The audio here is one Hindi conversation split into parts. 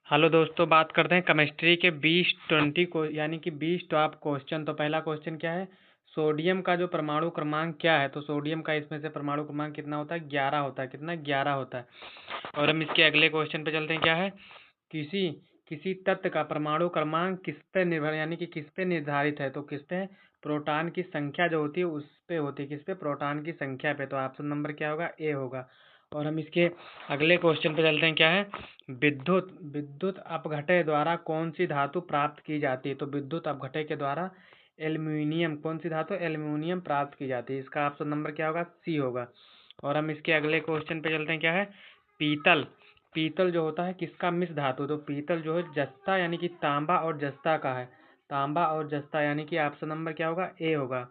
हेलो दोस्तों, बात करते हैं केमिस्ट्री के 20-20 को यानी कि 20 टॉप क्वेश्चन। तो पहला क्वेश्चन क्या है, सोडियम का जो परमाणु क्रमांक क्या है। तो सोडियम का इसमें से परमाणु क्रमांक कितना होता है, 11 होता है। कितना, 11 होता है। और हम इसके अगले क्वेश्चन पे चलते हैं। क्या है, किसी किसी तत्व का परमाणु क्रमांक किस पे निर्भर यानी कि किस पे निर्धारित है। तो किस पे, प्रोटॉन की संख्या जो होती है उस पे होती है। किस पे, प्रोटॉन की संख्या पे। तो ऑप्शन नंबर क्या होगा, ए होगा। और हम इसके अगले क्वेश्चन पे चलते हैं। क्या है, विद्युत विद्युत अपघटय द्वारा कौन सी धातु प्राप्त की जाती है। तो विद्युत अपघटय के द्वारा एल्यूमिनियम, कौन सी धातु, एल्यूमिनियम प्राप्त की जाती है। इसका ऑप्शन नंबर क्या होगा, सी होगा। और हम इसके अगले क्वेश्चन पे चलते हैं। क्या है, पीतल पीतल जो होता है किसका मिश्र धातु। तो पीतल जो है जस्ता यानी कि तांबा और जस्ता का है। तांबा और जस्ता यानी कि ऑप्शन नंबर क्या होगा, ए होगा।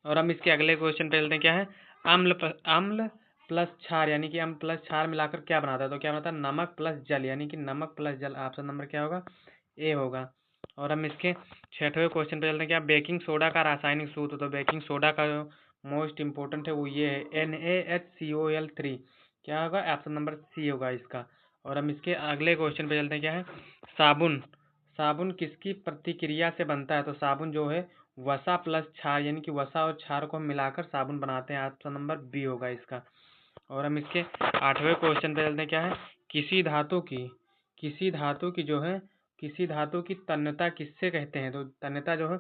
और हम इसके अगले क्वेश्चन पे चलते हैं। क्या है, अम्ल प्लस क्षार यानी कि अम्ल प्लस क्षार मिलाकर क्या बनाता है। तो क्या बनाता है, नमक प्लस जल यानी कि नमक प्लस जल। ऑप्शन नंबर क्या होगा, ए होगा। और हम इसके 6वें क्वेश्चन पे चलते हैं। क्या, बेकिंग सोडा का रासायनिक सूत्र। तो बेकिंग सोडा का जो मोस्ट इंपॉर्टेंट है वो ये है, NaHCOl3। क्या होगा, ऑप्शन नंबर सी होगा इसका। और हम इसके अगले क्वेश्चन पे चलते हैं। क्या है, साबुन साबुन किसकी प्रतिक्रिया से बनता है। तो साबुन जो है वसा प्लस क्षार यानी कि वसा और क्षार को हम मिलाकर साबुन बनाते हैं। ऑप्शन नंबर बी होगा इसका। और हम इसके 8वें क्वेश्चन पे चलते हैं। क्या है, किसी धातु की तन्यता किससे कहते हैं। तो तन्यता जो है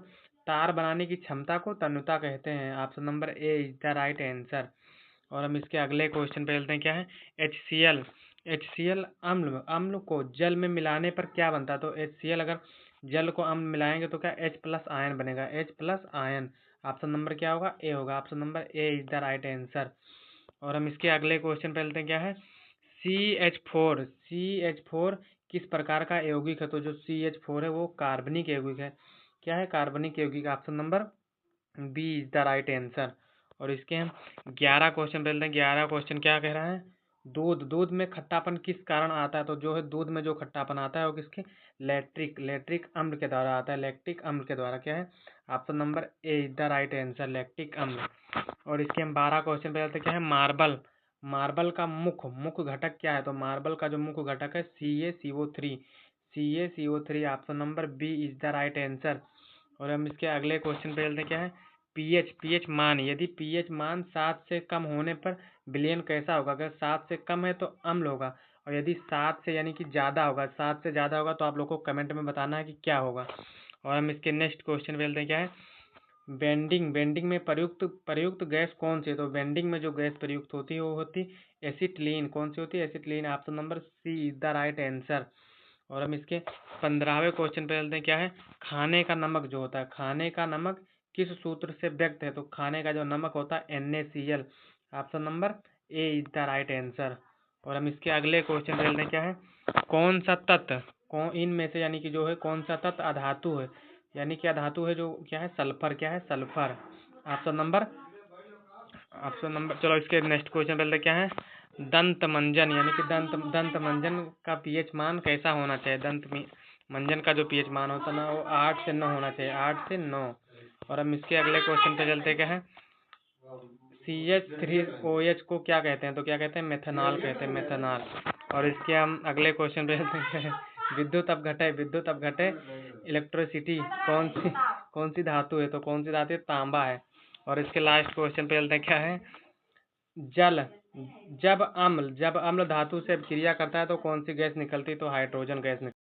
तार बनाने की क्षमता को तन्यता कहते हैं। Option number A is the right answer. और हम इसके अगले क्वेश्चन पे चलते हैं। क्या है, HCl अम्ल अम्ल को जल में मिलाने पर क्या बनता है। तो HCl अगर जल को अम्ल मिलाएंगे तो क्या, H प्लस आयन बनेगा, H plus ion. Option number क्या होगा, ए होगा। Option number A is the right answer. और हम इसके अगले क्वेश्चन पे चलते हैं। क्या है, CH4 किस प्रकार का यौगिक है। तो जो CH4 है वो कार्बनिक यौगिक है। क्या है, कार्बनिक यौगिक। Option number B is the right answer. और इसके हम 11 क्वेश्चन पे चलते हैं। 11 क्वेश्चन क्या कह रहा है, दूध में खट्टापन किस कारण आता है। तो जो है दूध में जो खट्टापन आता है वो किसके, लैक्टिक अम्ल के द्वारा आता है। लैक्टिक अम्ल के द्वारा। क्या है, option number A is the right answer, lactic अम्ल। और इसके हम 12 क्वेश्चन पे चलते हैं। क्या है, मार्बल का मुख्य घटक क्या है। तो मार्बल का जो मुख्य घटक है CaCO3। Option number B is the right answer. और हम इसके अगले क्वेश्चन पे चलते हैं। क्या है, पीएच मान, यदि पीएच मान 7 से कम होने पर विलयन कैसा होगा। अगर 7 से कम है तो अम्ल होगा, और यदि 7 से यानी कि ज़्यादा होगा, 7 से ज़्यादा होगा तो आप लोग को कमेंट में बताना है कि क्या होगा। और हम इसके नेक्स्ट क्वेश्चन पे चलते हैं। क्या है, बेंडिंग में प्रयुक्त गैस कौन सी है। तो बेंडिंग में जो गैस प्रयुक्त होती है वो होती एसिटिलीन। कौन सी होती है, acetylene. Option number C is the right answer. और हम इसके 15वें क्वेश्चन पे चलते हैं। क्या है, खाने का नमक जो होता है, खाने का नमक किस सूत्र से व्यक्त है। तो खाने का जो नमक होता है NaCl। Option number A is the right answer. और हम इसके अगले क्वेश्चन पे चलते हैं। क्या है, कौन सा तत्व, कौन इनमें से यानी कि जो है कौन सा तत्व अधातु है, यानी क्या धातु है जो, क्या है, सल्फर। क्या है, सल्फर। ऑप्शन नंबर चलो इसके नेक्स्ट क्वेश्चन पहले। क्या है, दंत मंजन यानी कि दंत मंजन का पीएच मान कैसा होना चाहिए। मंजन का जो पीएच मान होता है ना वो 8 से 9 होना चाहिए, 8 से 9। और हम इसके अगले क्वेश्चन पे चलते। क्या है, CH3OH को क्या कहते हैं। तो क्या कहते हैं, मेथनॉल कहते हैं, मेथनॉल। और इसके हम अगले क्वेश्चन पे चलते हैं। विद्युत अपघटय इलेक्ट्रिसिटी कौन सी धातु है। तो कौन सी धातु है, तांबा है। और इसके लास्ट क्वेश्चन पे चलते हैं। क्या है, जल जब अम्ल धातु से क्रिया करता है तो कौन सी गैस निकलती है। तो हाइड्रोजन गैस निकलती है।